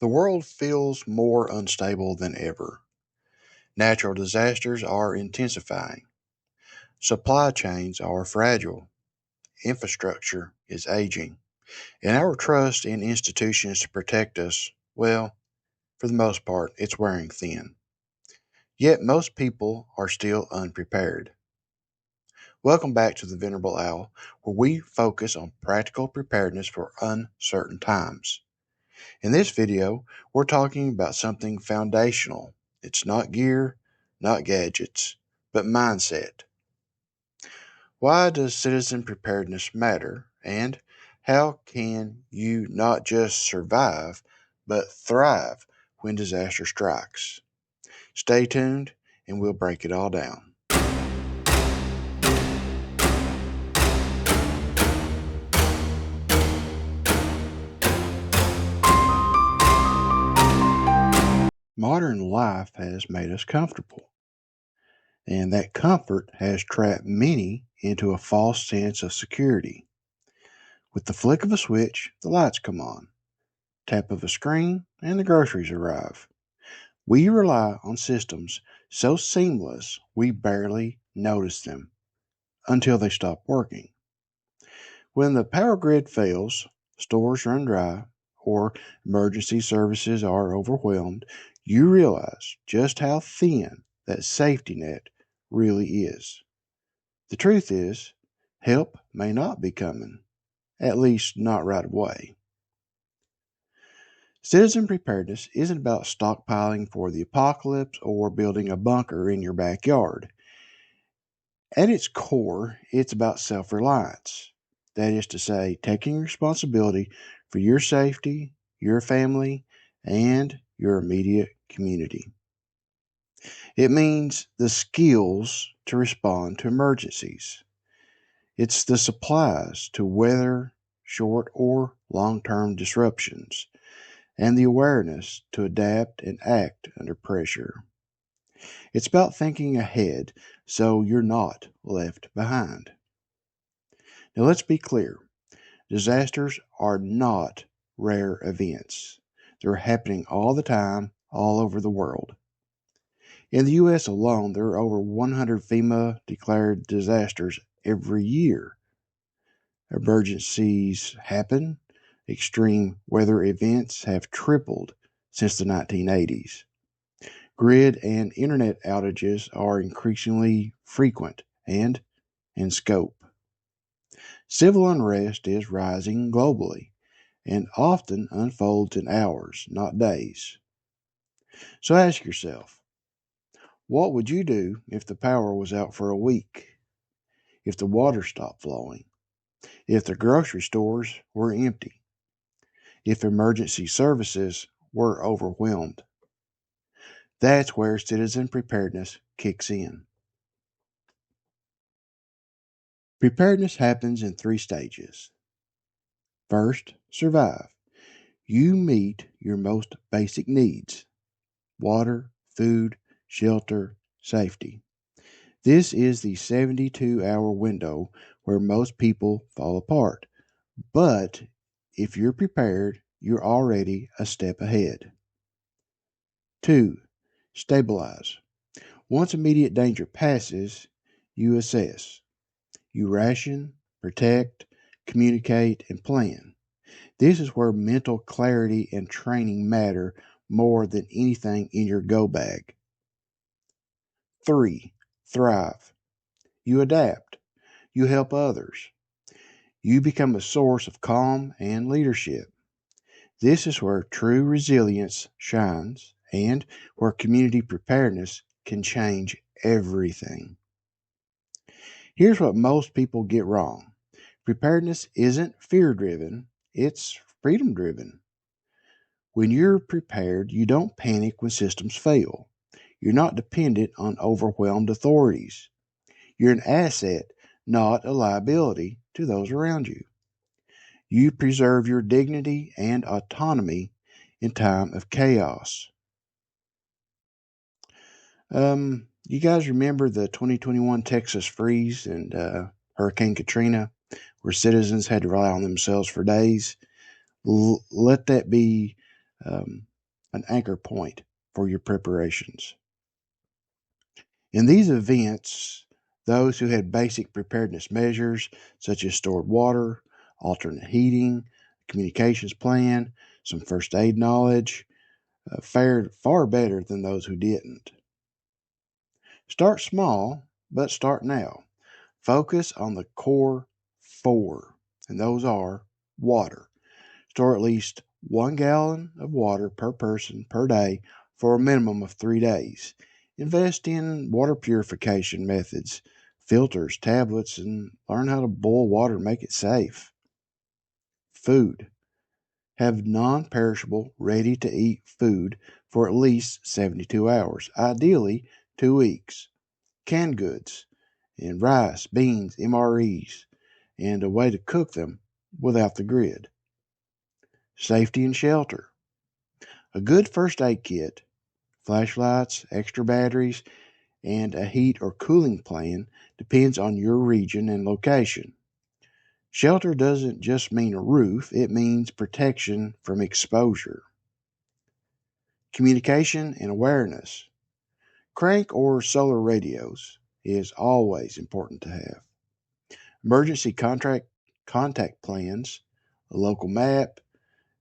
The world feels more unstable than ever. Natural disasters are intensifying. Supply chains are fragile. Infrastructure is aging. And our trust in institutions to protect us, well, for the most part, it's wearing thin. Yet most people are still unprepared. Welcome back to the Venerable Owl, where we focus on practical preparedness for uncertain times. In this video, we're talking about something foundational. It's not gear, not gadgets, but mindset. Why does citizen preparedness matter, and how can you not just survive, but thrive when disaster strikes? Stay tuned, and we'll break it all down. Modern life has made us comfortable, and that comfort has trapped many into a false sense of security. With the flick of a switch, the lights come on, tap of a screen, and the groceries arrive. We rely on systems so seamless we barely notice them until they stop working. When the power grid fails, stores run dry, or emergency services are overwhelmed, you realize just how thin that safety net really is. The truth is, help may not be coming, at least not right away. Citizen preparedness isn't about stockpiling for the apocalypse or building a bunker in your backyard. At its core, it's about self-reliance. That is to say, taking responsibility for your safety, your family, and your immediate community. It means the skills to respond to emergencies. It's the supplies to weather short or long-term disruptions, and the awareness to adapt and act under pressure. It's about thinking ahead so you're not left behind. Now let's be clear. Disasters are not rare events. They're happening all the time, all over the world. In the U.S. alone, there are over 100 FEMA declared disasters every year. Emergencies happen. Extreme weather events have tripled since the 1980s. Grid and internet outages are increasingly frequent and in scope. Civil unrest is rising globally and often unfolds in hours, not days. So ask yourself, what would you do if the power was out for a week? If the water stopped flowing? If the grocery stores were empty? If emergency services were overwhelmed? That's where citizen preparedness kicks in. Preparedness happens in 3 stages. First, survive. You meet your most basic needs: water, food, shelter, safety. This is the 72-hour window where most people fall apart. But if you're prepared, you're already a step ahead. 2. Stabilize. Once immediate danger passes, you assess. You ration, protect, communicate, and plan. This is where mental clarity and training matter more than anything in your go bag. 3. Thrive. You adapt. You help others. You become a source of calm and leadership. This is where true resilience shines and where community preparedness can change everything. Here's what most people get wrong. Preparedness isn't fear-driven, it's freedom-driven. When you're prepared, you don't panic when systems fail. You're not dependent on overwhelmed authorities. You're an asset, not a liability to those around you. You preserve your dignity and autonomy in time of chaos. You guys remember the 2021 Texas freeze and Hurricane Katrina, where citizens had to rely on themselves for days? Let that be an anchor point for your preparations. In these events, those who had basic preparedness measures, such as stored water, alternate heating, communications plan, some first aid knowledge, fared far better than those who didn't. Start small, but start now. Focus on the core 4, and those are water. Store at least 1 gallon of water per person per day for a minimum of 3 days. Invest in water purification methods, filters, tablets, and learn how to boil water and make it safe. Food. Have non-perishable, ready-to-eat food for at least 72 hours, ideally 2 weeks. Canned goods and rice, beans, MREs, and a way to cook them without the grid. Safety and shelter. A good first aid kit, flashlights, extra batteries, and a heat or cooling plan depends on your region and location. Shelter doesn't just mean a roof, it means protection from exposure. Communication and awareness. Crank or solar radios is always important to have. Emergency contact plans, a local map,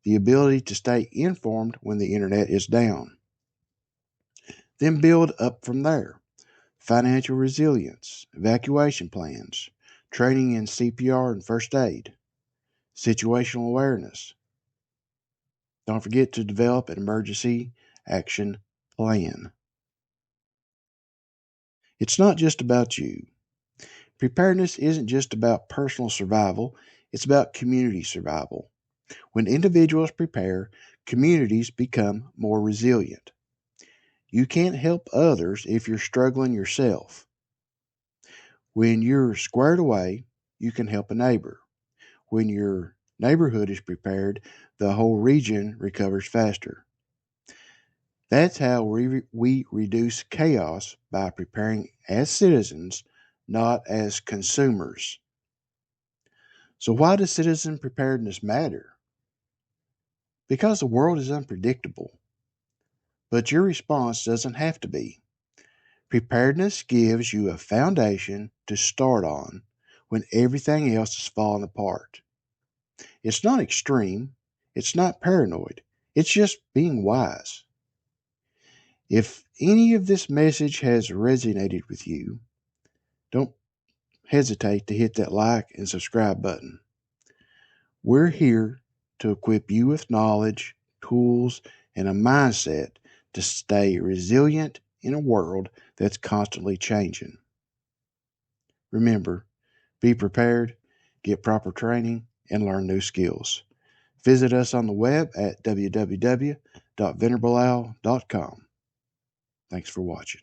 the ability to stay informed when the internet is down. Then build up from there. Financial resilience, evacuation plans, training in CPR and first aid, situational awareness. Don't forget to develop an emergency action plan. It's not just about you. Preparedness isn't just about personal survival, it's about community survival. When individuals prepare, communities become more resilient. You can't help others if you're struggling yourself. When you're squared away, you can help a neighbor. When your neighborhood is prepared, the whole region recovers faster. That's how we reduce chaos by preparing as citizens, not as consumers. So, why does citizen preparedness matter? Because the world is unpredictable, but your response doesn't have to be. Preparedness gives you a foundation to start on when everything else is falling apart. It's not extreme, it's not paranoid, it's just being wise. If any of this message has resonated with you, don't hesitate to hit that like and subscribe button. We're here to equip you with knowledge, tools, and a mindset to stay resilient in a world that's constantly changing. Remember, be prepared, get proper training, and learn new skills. Visit us on the web at www.venerableowl.com. Thanks for watching.